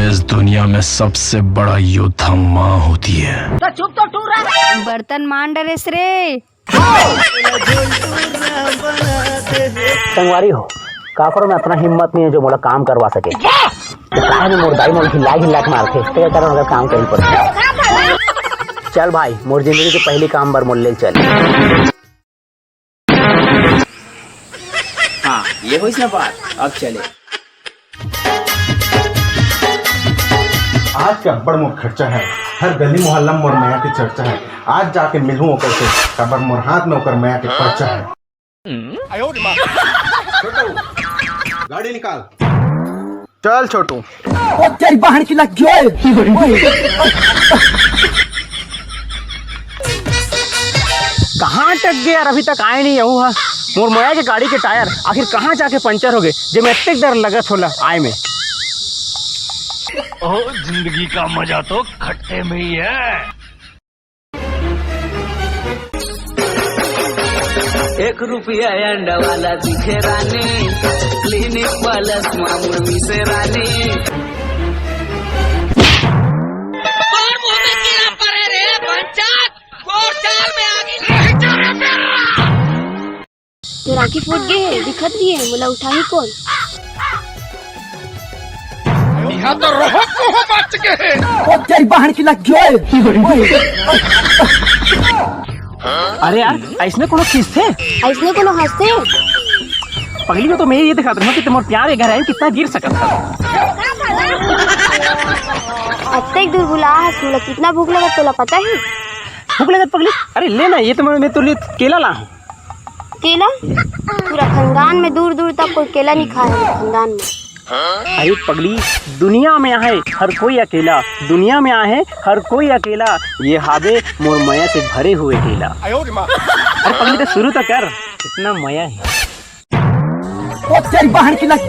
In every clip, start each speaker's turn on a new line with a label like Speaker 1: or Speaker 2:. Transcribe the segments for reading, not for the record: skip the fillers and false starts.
Speaker 1: इस दुनिया में सबसे बड़ा योद्धा माँ होती है।
Speaker 2: तो चुप तो टूर रहा
Speaker 3: बर्तन मान डरेस रे।
Speaker 4: संगवारी हो का करो, मैं अपना हिम्मत नहीं है जो मोला काम करवा सके। काहे में मोर दाई मोल हिला के मारथे, ते कारण अगर काम करी पड़े। चल भाई, मोर जिंदगी के पहली काम बर मोल ले चल।
Speaker 5: हाँ ये हुई ना बात, अब चले।
Speaker 6: आज का बड़ मोर खर्चा है, हर गली मोहल्ला मोर मैया की चर्चा है। आज जाके मिलूं ओकर से, खबर मोर हाथ में ओकर मैया के पर्चा है। छोटू गाड़ी निकाल, चल छोटू।
Speaker 4: तेरी बहन की लग कहाँ अटक गया यार, अभी तक आए नहीं हूँ। हाँ मोर मोया के गाड़ी के टायर आखिर कहाँ जाके पंचर हो गए, जे मैं इतने डर लगत होला आए में।
Speaker 1: ओ जिंदगी का मजा तो खट्टे में ही है।
Speaker 5: 1 रुपया अंडा वाला दिखे रानी, क्लिनिक प्लस मामूल मिसे रानी।
Speaker 3: तो राखी फूट गए है, दिखत रही है, बोला उठा ही कौन।
Speaker 1: यहाँ तो रोह को बच गए।
Speaker 4: तेरी बहन की लग अरे यार ऐसने कोनो चीज थे,
Speaker 3: ऐसने कोनो हंसते
Speaker 4: पहली तो मैं ये दिखाता हूँ कि तुम्हारे प्यार घर है कितना गिर सकता था।
Speaker 3: अत्तेक दूर बुला हंस, बोला कितना भूख लगा तोला पता है।
Speaker 4: भूख लगा पगली, अरे लेना ये तो मैं तो लिए केला ला हूँ।
Speaker 3: केला? पूरा खानदान में दूर दूर तक कोई केला नहीं खाया है खानदान में।
Speaker 4: अरे पगली, दुनिया में आहे हर कोई अकेला, दुनिया में आहे हर कोई अकेला, ये हावे मोर मया से भरे हुए केला। अरे पगली तो शुरू तो कर, कितना मया है। तेरी बहन की लग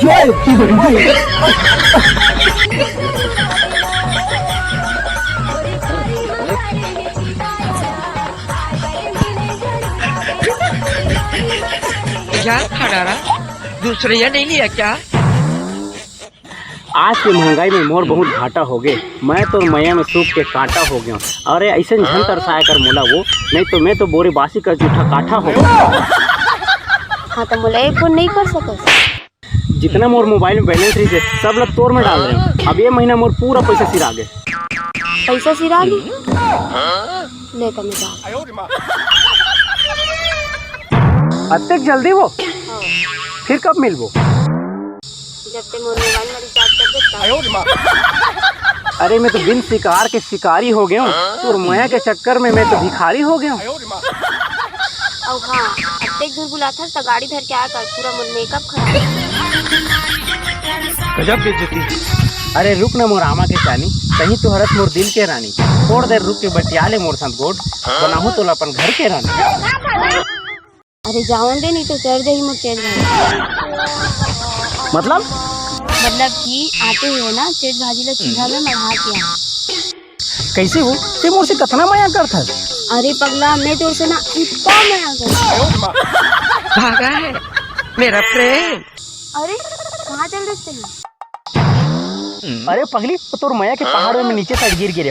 Speaker 2: यार खड़ारा दूसरे या नहीं लिया क्या?
Speaker 4: आज की महंगाई में मोर बहुत घाटा हो गए, मैं तो मया में सूख के कांटा हो गया। अरे ऐसे झन तरसाया कर मोला वो, नहीं तो मैं तो बोरी बासी का जूठा काठा हो गया।
Speaker 3: हाँ तो मोला एक फोन नहीं कर सके।
Speaker 4: जितना मोर मोबाइल में बैलेंस रही थे सब लोग तोड़ में डाल रहे हैं। अब ये महीना मोर पूरा पैसा सिरा गए।
Speaker 3: पैसा सिरा ली लेकर मैं जा।
Speaker 4: अत्तेक जल्दी वो, फिर कब मिलबो?
Speaker 3: जब ते मोर मोबाइल में रिचार्ज कर देता।
Speaker 4: अरे मैं तो बिन शिकार के शिकारी हो गया हूँ, और मोया के चक्कर में मैं तो भिखारी हो गया हूँ।
Speaker 3: और हाँ अत्तेक दूर बुला था तो गाड़ी धर के आकर पूरा मोर मेकअप खराब।
Speaker 4: गजब बेइज्जती। अरे रुक ना मोर आमा के चानी, कहीं तो हरत मोर दिल के रानी, थोड़ देर रुक के बतिया ले मोर संग गोड, बनाहू तो अपन घर के रानी।
Speaker 3: अरे जावन दे नहीं तो चढ़ जाही मोर चेत
Speaker 4: मतलब
Speaker 3: कि आते हुए ना चेत भाजी ला चूल्हा में मढ़ा के आ।
Speaker 4: कैसे वो ते मोर से कतना माया करता?
Speaker 3: अरे पगला मैं तो से ना इतना माया कर।
Speaker 2: भागा है मेरा फ्रेंड।
Speaker 3: अरे कहाँ चल रहे हैं?
Speaker 4: अरे पगली तोर माया के पहाड़ों में नीचे साइड गिर गिरे।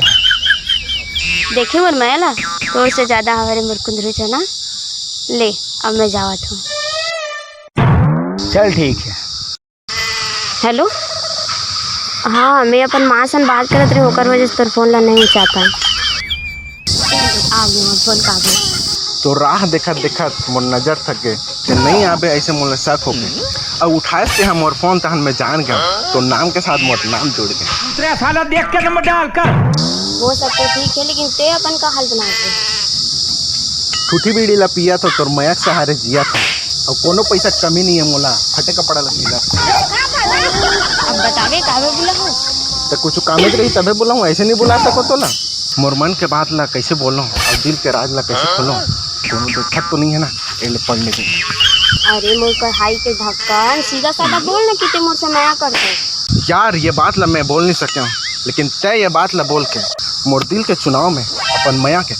Speaker 3: देखे मोर माया ला तोर से ज्यादा हमारे मोर कुंदरू चना ले। अब मैं जावत हूँ।
Speaker 4: चल ठीक है।
Speaker 3: हेलो हाँ मैं अपन माँ से बात करत रही, होकर वजह से तोर फोन ला नहीं उठाता। आ गया फोन का गया।
Speaker 6: तो राह देखत देखत मोर नजर थक गए कि नहीं आबे, ऐसे मोला शक हो गए। अब उठाए से हम मोर फोन तहन में जान गया, तो नाम के साथ मोर नाम जुड़ गए।
Speaker 4: दूसरे साला देख के नंबर डाल कर।
Speaker 3: वो सब तो ठीक है लेकिन ते अपन का हाल बना दे।
Speaker 6: ठूठी बीड़ी ला पिया तो तोर मया के सहारे जिया था, और कोनो पैसा कमी नहीं है मोला, फटे कपड़ा लगा।
Speaker 3: अब बतावे काहे बोला हो?
Speaker 6: तो कुछ कामे रही तबे बोला हूँ, ऐसे नहीं बुला सको तो ला। मोर मन के बात ला कैसे बोलो और दिल के राज ला कैसे खोलो, कोनो दिक्कत तो नहीं है ना एले पढ़ने की।
Speaker 3: अरे मोर कढ़ाई के ढक्कन सीधा साधा बोल ना कि ते मोर से माया करते।
Speaker 6: यार ये बात ला मैं बोल नहीं सके हूँ, लेकिन तय ये बात ला बोल के मोर दिल के चुनाव में अपन मया के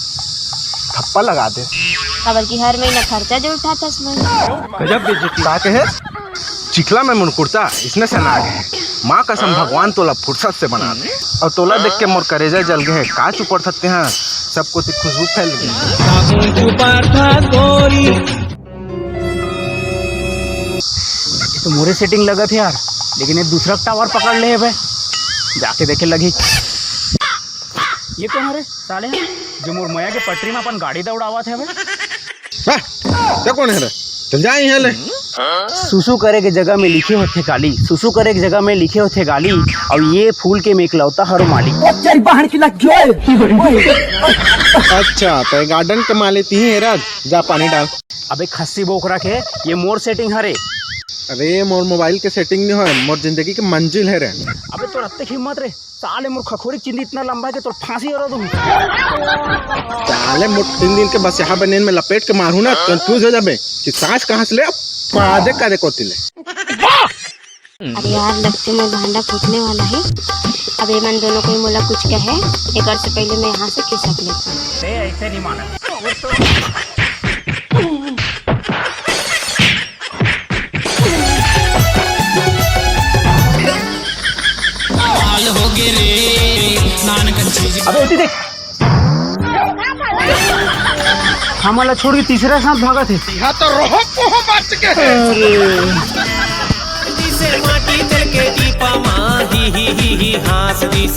Speaker 6: थप्पा लगा दे।
Speaker 3: खबर की हर महीना खर्चा जो उठाता
Speaker 4: गजब बेइज्जती।
Speaker 6: का कहे चिखला में मुनकुरता इसने से नाग है। माँ कसम भगवान तोला फुर्सत से बना दे। और तोला देख के मोर करेजा जल गए। का चुप कर सकते हैं, सबको तो खुशबू फैल गई।
Speaker 4: तो मोरे सेटिंग लगा थे यार, लेकिन ये दूसरा टावर पकड़ ले है भाई। जाके देखे लगी ये कौन है रे साले, जो मोर मया के पटरी में अपन गाड़ी दौड़ावा थे भाई।
Speaker 6: क्या कौन है रे? चल जा यहाँ ले।
Speaker 4: सुसु करे के जगह में लिखे होते गाली, सुसु करे के जगह में लिखे होते गाली, और ये फूल के मेकलौता हर माली।
Speaker 6: अच्छा तो गार्डन के माले ती है राज, जा पानी डाल।
Speaker 4: अबे खस्सी बोकरा के ये मोर सेटिंग हरे।
Speaker 6: अरे मोर मोबाइल के सेटिंग नहीं है, मोर जिंदगी के मंजिल है रे।
Speaker 4: अबे तो रत्ते हिम्मत रे साले, मोर खखोरी चिंदी इतना लंबा है कि तो फांसी हो रहा तुम।
Speaker 6: साले मोर 3 दिन के बस यहाँ बनेन में लपेट के मारू ना, कंफ्यूज हो जाबे कि सांस कहाँ से ले पादे करे को तिले।
Speaker 3: अरे यार लगते में भांडा फूटने वाला है। अब ये मन दोनों को मोला कुछ कहे, एक से पहले मैं यहाँ से खिसक लेता।
Speaker 4: ऐसे नहीं माना। अबे उठी देख, हमारा छोड़ के तीसरा साथ भागा थे।
Speaker 6: यहाँ तो रहो पोहो बच के।
Speaker 7: माटी चल के टीपा माँ ही हास दी।